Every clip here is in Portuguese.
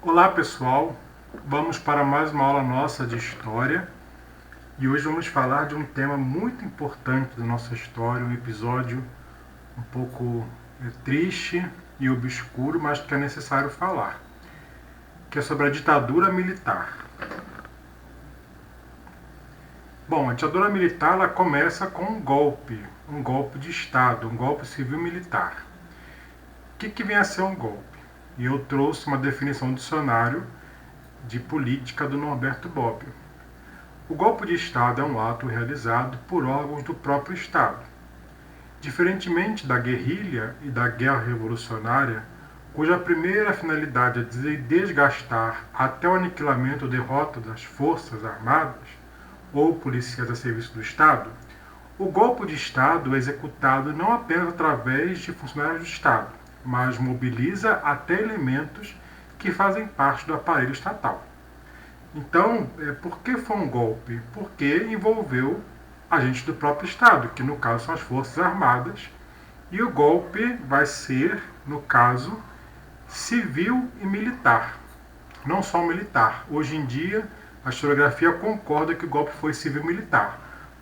Olá pessoal, vamos para mais uma aula nossa de História e hoje vamos falar de um tema muito importante da nossa história, um episódio um pouco triste e obscuro, mas que é necessário falar, que é sobre a ditadura militar. Bom, a ditadura militar ela começa com um golpe de Estado, um golpe civil-militar. O que vem a ser um golpe? E eu trouxe uma definição do dicionário de política do Norberto Bobbio. O golpe de Estado é um ato realizado por órgãos do próprio Estado. Diferentemente da guerrilha e da guerra revolucionária, cuja primeira finalidade é desgastar até o aniquilamento ou derrota das forças armadas ou policiais a serviço do Estado, o golpe de Estado é executado não apenas através de funcionários do Estado, mas mobiliza até elementos que fazem parte do aparelho estatal. Então, por que foi um golpe? Porque envolveu agentes do próprio Estado, que no caso são as Forças Armadas, e o golpe vai ser, no caso, civil e militar, não só militar. Hoje em dia, a historiografia concorda que o golpe foi civil-militar,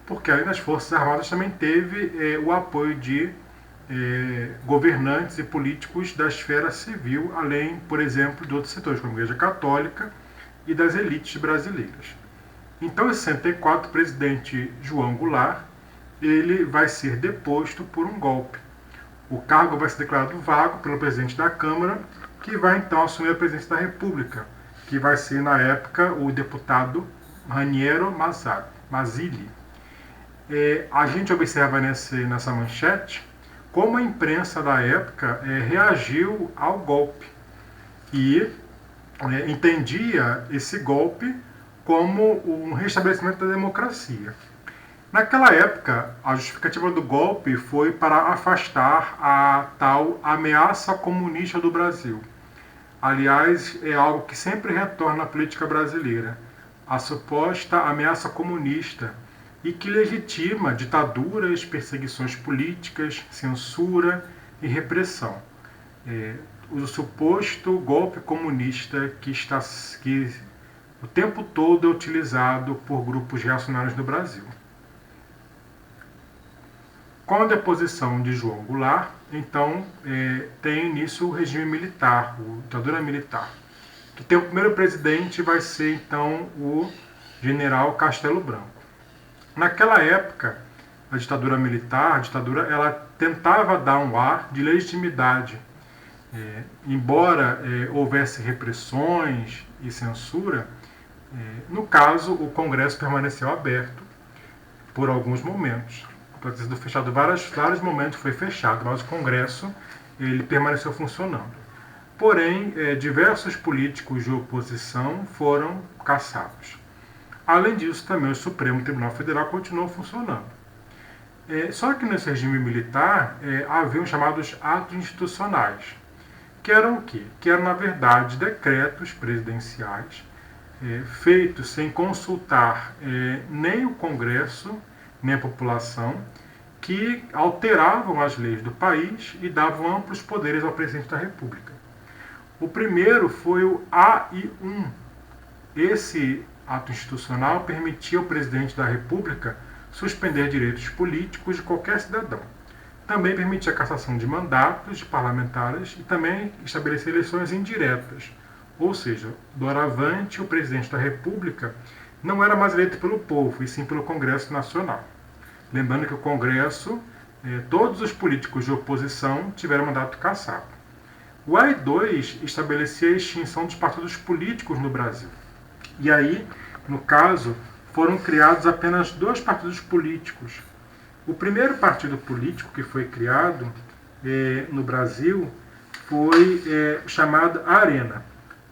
porque além das Forças Armadas também teve o apoio de governantes e políticos da esfera civil, além, por exemplo, de outros setores, como a Igreja Católica e das elites brasileiras. Então, em 64, o presidente João Goulart ele vai ser deposto por um golpe. O cargo vai ser declarado vago pelo presidente da Câmara, que vai então assumir a presidência da República, que vai ser, na época, o deputado Raniero Mazzilli. A gente observa nessa manchete como a imprensa da época reagiu ao golpe e entendia esse golpe como um restabelecimento da democracia. Naquela época, a justificativa do golpe foi para afastar a tal ameaça comunista do Brasil. Aliás, é algo que sempre retorna à política brasileira, a suposta ameaça comunista, e que legitima ditaduras, perseguições políticas, censura e repressão. O suposto golpe comunista que o tempo todo é utilizado por grupos reacionários no Brasil. Com a deposição de João Goulart, então, tem início o regime militar, a ditadura militar, que tem o primeiro presidente vai ser, então, o general Castelo Branco. Naquela época, a ditadura militar, ela tentava dar um ar de legitimidade. Embora houvesse repressões e censura, no caso, o Congresso permaneceu aberto por alguns momentos. Apesar de ter sido fechado vários momentos, foi fechado, mas o Congresso ele permaneceu funcionando. Porém, diversos políticos de oposição foram caçados. Além disso, também o Supremo Tribunal Federal continuou funcionando. Só que nesse regime militar havia os chamados atos institucionais, que eram o quê? Que eram, na verdade, decretos presidenciais feitos sem consultar nem o Congresso, nem a população, que alteravam as leis do país e davam amplos poderes ao presidente da República. O primeiro foi o AI-1. Esse ato institucional permitia ao presidente da República suspender direitos políticos de qualquer cidadão. Também permitia a cassação de mandatos de parlamentares e também estabelecer eleições indiretas. Ou seja, doravante, o presidente da República não era mais eleito pelo povo, e sim pelo Congresso Nacional. Lembrando que o Congresso, todos os políticos de oposição tiveram mandato cassado. O AI-2 estabelecia a extinção dos partidos políticos no Brasil. E aí, no caso, foram criados apenas 2 partidos políticos. O primeiro partido político que foi criado no Brasil foi chamado Arena,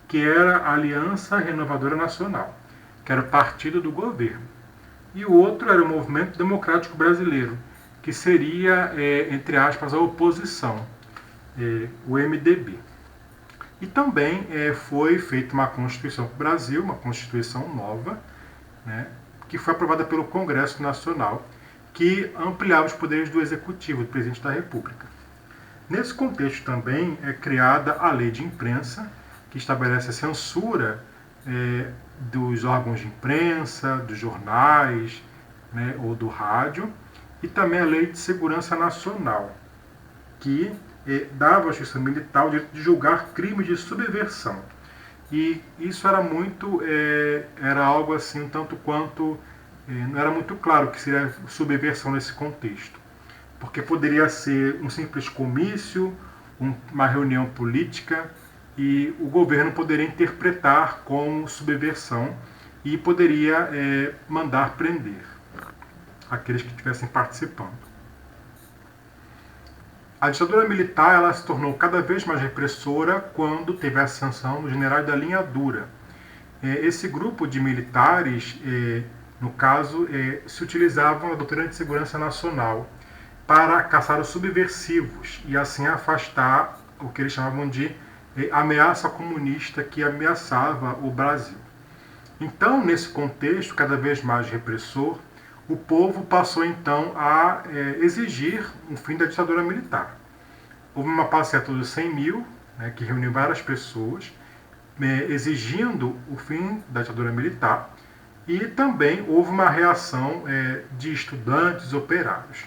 que era a Aliança Renovadora Nacional, que era o partido do governo. E o outro era o Movimento Democrático Brasileiro, que seria, entre aspas, a oposição, o MDB. E também foi feita uma Constituição para o Brasil, uma Constituição nova, que foi aprovada pelo Congresso Nacional, que ampliava os poderes do Executivo, do Presidente da República. Nesse contexto também é criada a Lei de Imprensa, que estabelece a censura dos órgãos de imprensa, dos jornais, né, ou do rádio, e também a Lei de Segurança Nacional, que dava à Justiça Militar o direito de julgar crimes de subversão. E isso era era algo assim, um tanto quanto, não era muito claro o que seria subversão nesse contexto, porque poderia ser um simples comício, uma reunião política, e o governo poderia interpretar como subversão e poderia mandar prender aqueles que estivessem participando. A ditadura militar ela se tornou cada vez mais repressora quando teve a ascensão dos generais da linha dura. Esse grupo de militares, no caso, se utilizavam da doutrina de segurança nacional para caçar os subversivos e assim afastar o que eles chamavam de ameaça comunista que ameaçava o Brasil. Então, nesse contexto cada vez mais repressor, o povo passou então a exigir um fim da ditadura militar. Houve uma passeata dos 100 mil, né, que reuniu várias pessoas, exigindo o fim da ditadura militar, e também houve uma reação de estudantes, operários.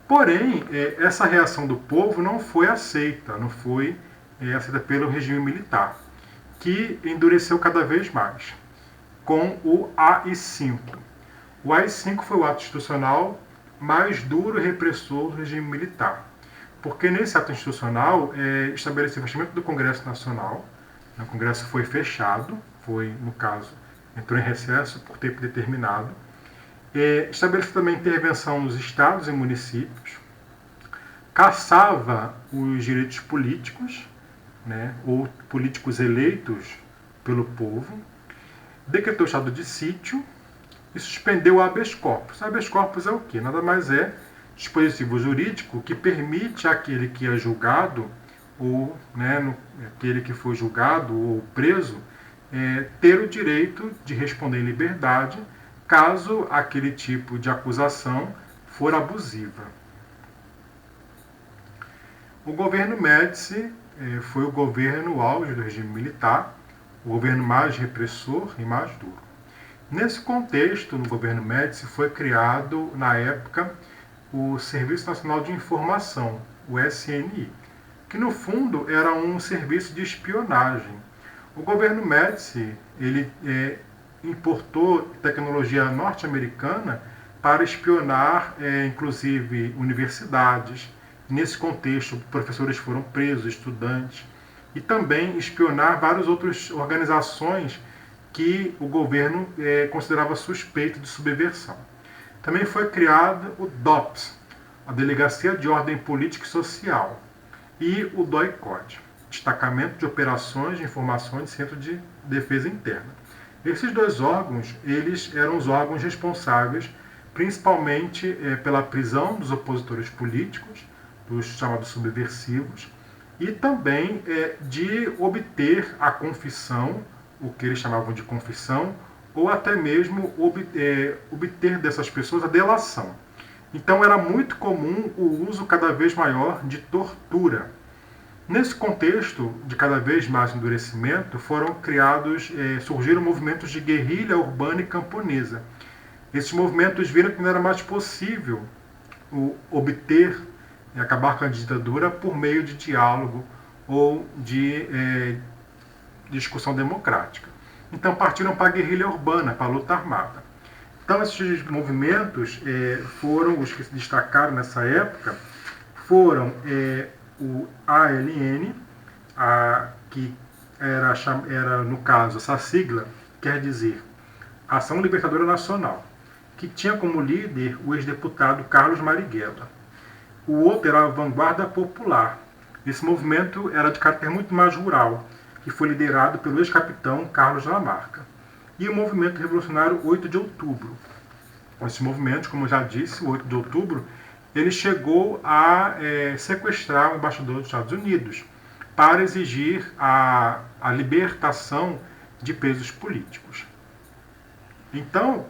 Porém, essa reação do povo não foi aceita, não foi aceita pelo regime militar, que endureceu cada vez mais, com o AI-5. O AI-5 foi o ato institucional mais duro e repressor do regime militar, porque nesse ato institucional estabeleceu o investimento do Congresso Nacional. O Congresso foi fechado, no caso, entrou em recesso por tempo determinado. Estabeleceu também intervenção nos estados e municípios, caçava os direitos políticos, né, ou políticos eleitos pelo povo, decretou estado de sítio e suspendeu o habeas corpus. O habeas corpus é o quê? Nada mais é dispositivo jurídico que permite àquele que é julgado, ou aquele que foi julgado ou preso, ter o direito de responder em liberdade caso aquele tipo de acusação for abusiva. O governo Médici foi o governo auge do regime militar, o governo mais repressor e mais duro. Nesse contexto, no governo Médici, foi criado, na época, o Serviço Nacional de Informação, o SNI, que no fundo era um serviço de espionagem. O governo Médici ele importou tecnologia norte-americana para espionar, inclusive, universidades. Nesse contexto, professores foram presos, estudantes, e também espionar várias outras organizações que o governo considerava suspeito de subversão. Também foi criado o DOPS, a Delegacia de Ordem Política e Social, e o DOI-CODE, Destacamento de Operações de Informações de Centro de Defesa Interna. Esses dois órgãos, eles eram os órgãos responsáveis principalmente pela prisão dos opositores políticos, dos chamados subversivos, e também de obter a confissão, o que eles chamavam de confissão, ou até mesmo obter dessas pessoas a delação. Então era muito comum o uso cada vez maior de tortura. Nesse contexto de cada vez mais endurecimento, surgiram movimentos de guerrilha urbana e camponesa. Esses movimentos viram que não era mais possível obter e acabar com a ditadura por meio de diálogo ou de discussão democrática. Então partiram para a guerrilha urbana, para a luta armada. Então esses movimentos foram os que se destacaram nessa época, foram o ALN, que era, no caso, essa sigla quer dizer Ação Libertadora Nacional, que tinha como líder o ex-deputado Carlos Marighella. O outro era a Vanguarda Popular. Esse movimento era de caráter muito mais rural, que foi liderado pelo ex-capitão Carlos Lamarca. E o Movimento Revolucionário 8 de Outubro. Esse movimento, como eu já disse, o 8 de Outubro, ele chegou a sequestrar o embaixador dos Estados Unidos para exigir a libertação de presos políticos. Então,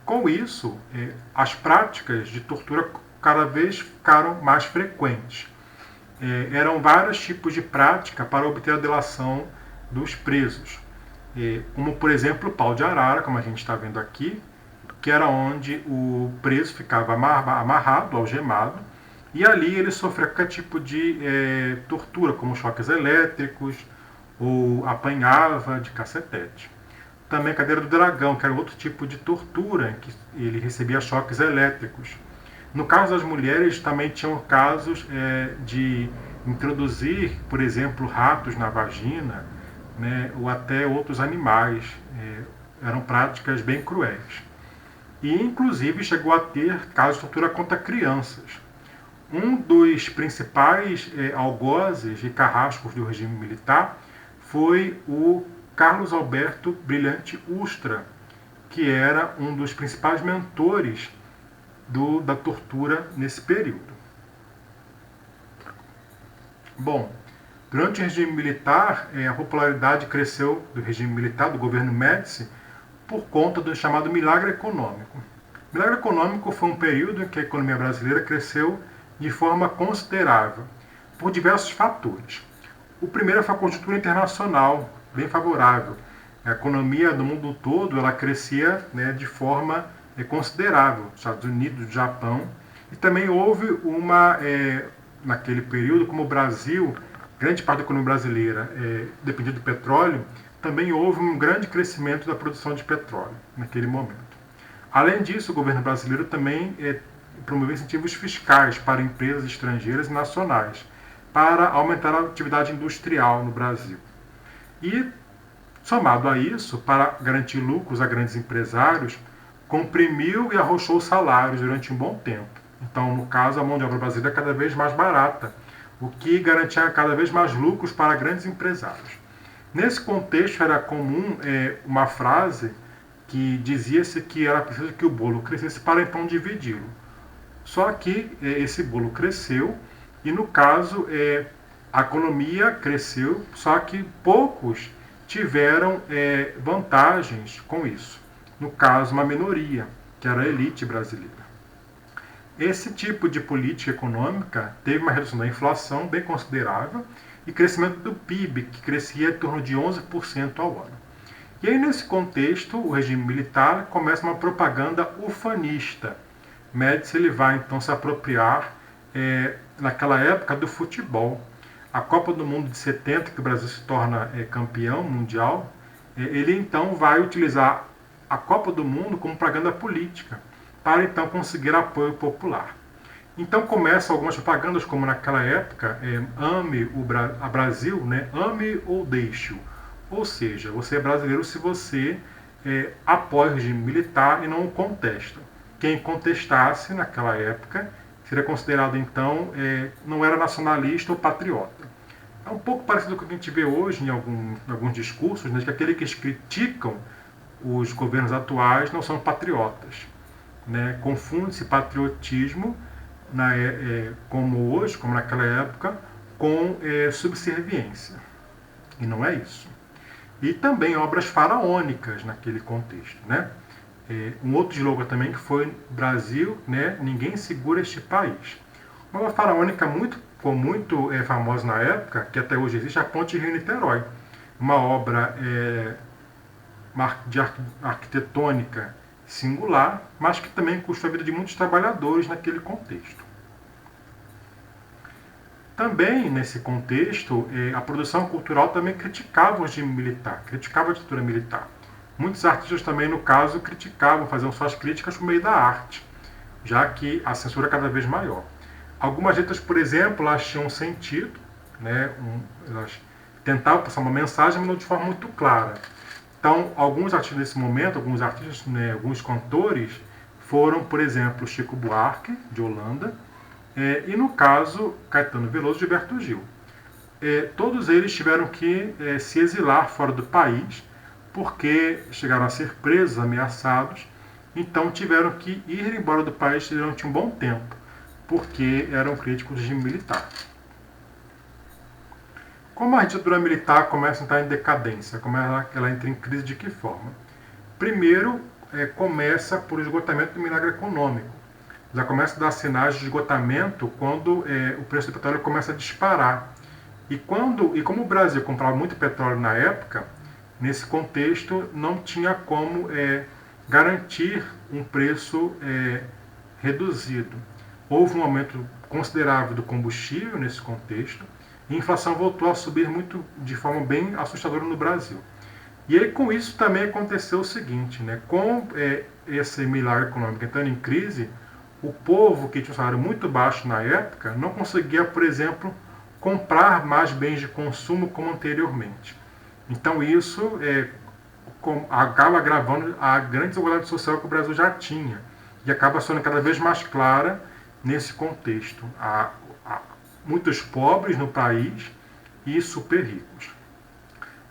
com isso, as práticas de tortura cada vez ficaram mais frequentes. Eram vários tipos de prática para obter a delação dos presos, como por exemplo o pau de arara, como a gente está vendo aqui, que era onde o preso ficava amarrado, algemado, e ali ele sofria qualquer tipo de tortura, como choques elétricos, ou apanhava de cacetete. Também a cadeira do dragão, que era outro tipo de tortura, em que ele recebia choques elétricos. No caso das mulheres, também tinham casos de introduzir, por exemplo, ratos na vagina, né, ou até outros animais. Eram práticas bem cruéis. E, inclusive, chegou a ter casos de tortura contra crianças. Um dos principais algozes e carrascos do regime militar foi o Carlos Alberto Brilhante Ustra, que era um dos principais mentores da tortura nesse período. Bom, durante o regime militar, a popularidade cresceu do regime militar, do governo Médici, por conta do chamado milagre econômico. O milagre econômico foi um período em que a economia brasileira cresceu de forma considerável, por diversos fatores. O primeiro foi a conjuntura internacional, bem favorável. A economia do mundo todo ela crescia, né, de forma considerável. Estados Unidos, Japão. E também houve naquele período, como o Brasil, grande parte da economia brasileira dependia do petróleo, também houve um grande crescimento da produção de petróleo naquele momento. Além disso, o governo brasileiro também promoveu incentivos fiscais para empresas estrangeiras e nacionais, para aumentar a atividade industrial no Brasil. E, somado a isso, para garantir lucros a grandes empresários, comprimiu e arrochou os salários durante um bom tempo. Então, no caso, a mão de obra brasileira é cada vez mais barata, o que garantia cada vez mais lucros para grandes empresários. Nesse contexto, era comum uma frase que dizia-se que era preciso que o bolo crescesse para então dividi-lo. Só que esse bolo cresceu e, no caso, a economia cresceu, só que poucos tiveram vantagens com isso. No caso, uma minoria, que era a elite brasileira. Esse tipo de política econômica teve uma redução da inflação bem considerável e crescimento do PIB, que crescia em torno de 11% ao ano. E aí, nesse contexto, o regime militar começa uma propaganda ufanista. Médici ele vai, então, se apropriar, naquela época, do futebol. A Copa do Mundo de 70, que o Brasil se torna campeão mundial, ele, então, vai utilizar a Copa do Mundo como propaganda política, para, então, conseguir apoio popular. Então começam algumas propagandas, como naquela época, ame a Brasil, né? Ame ou deixe-o. Ou seja, você é brasileiro se você apoia o regime militar e não o contesta. Quem contestasse naquela época seria considerado, então, não era nacionalista ou patriota. É um pouco parecido com o que a gente vê hoje em alguns discursos, né, que aqueles que criticam os governos atuais não são patriotas. Né? Confunde-se patriotismo, como hoje, como naquela época, com subserviência. E não é isso. E também obras faraônicas naquele contexto. Né? Um outro slogan também que foi Brasil, né? Ninguém segura este país. Uma obra faraônica ficou muito famosa na época, que até hoje existe, a Ponte Rio-Niterói. Uma obra de arquitetônica singular, mas que também custou a vida de muitos trabalhadores naquele contexto. Também, nesse contexto, a produção cultural também criticava o regime militar, criticava a ditadura militar. Muitos artistas também, no caso, criticavam, faziam suas críticas por meio da arte, já que a censura é cada vez maior. Algumas letras, por exemplo, elas tinham sentido, né, elas tentavam passar uma mensagem, mas não de forma muito clara. Então, alguns artistas nesse momento, alguns artistas, né, alguns cantores, foram, por exemplo, Chico Buarque, de Holanda, e no caso, Caetano Veloso e Gilberto Gil. Todos eles tiveram que se exilar fora do país, porque chegaram a ser presos, ameaçados, então tiveram que ir embora do país durante um bom tempo, porque eram críticos do regime militar. Como a ditadura militar começa a entrar em decadência? Como ela entra em crise de que forma? Primeiro, começa por esgotamento do milagre econômico. Já começa a dar sinais de esgotamento quando o preço do petróleo começa a disparar. E como o Brasil comprava muito petróleo na época, nesse contexto não tinha como garantir um preço reduzido. Houve um aumento considerável do combustível nesse contexto e a inflação voltou a subir de forma bem assustadora no Brasil. E aí com isso também aconteceu o seguinte, né? Com esse milagre econômico entrando em crise, o povo que tinha um salário muito baixo na época não conseguia, por exemplo, comprar mais bens de consumo como anteriormente. Então isso acaba agravando a grande desigualdade social que o Brasil já tinha e acaba sendo cada vez mais clara nesse contexto. Há muitos pobres no país e super ricos.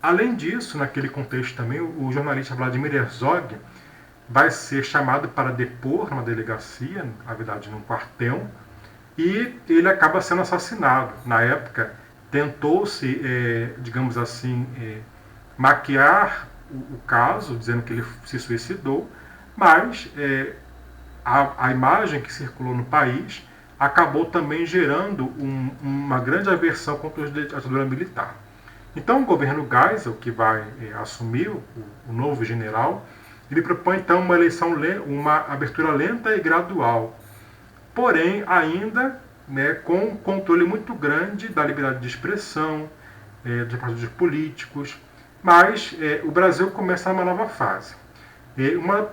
Além disso, naquele contexto também, o jornalista Vladimir Herzog vai ser chamado para depor numa delegacia, na verdade num quartel, e ele acaba sendo assassinado. Na época, tentou-se, digamos assim, maquiar o caso, dizendo que ele se suicidou, mas a imagem que circulou no país acabou também gerando uma grande aversão contra a ditadura militar. Então o governo Geisel, que vai assumir o novo general, ele propõe então uma abertura lenta e gradual, porém ainda com um controle muito grande da liberdade de expressão, dos partidos políticos, mas o Brasil começa uma nova fase.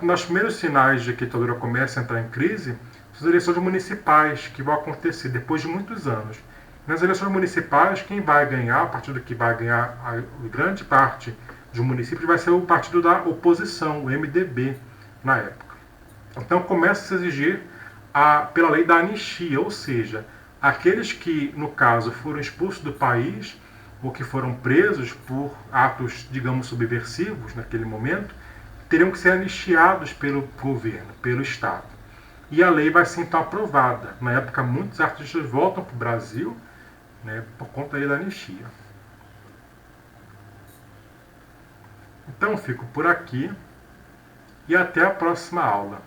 Um dos primeiros sinais de que a ditadura começa a entrar em crise são as eleições municipais, que vão acontecer depois de muitos anos. Nas eleições municipais, quem vai ganhar, o partido que vai ganhar a grande parte dos municípios, vai ser o partido da oposição, o MDB, na época. Então começa a se exigir pela lei da anistia, ou seja, aqueles que, no caso, foram expulsos do país ou que foram presos por atos, digamos, subversivos naquele momento, teriam que ser anistiados pelo governo, pelo Estado. E a lei vai ser então aprovada. Na época, muitos artistas voltam para o Brasil, por conta da anistia. Então, fico por aqui e até a próxima aula.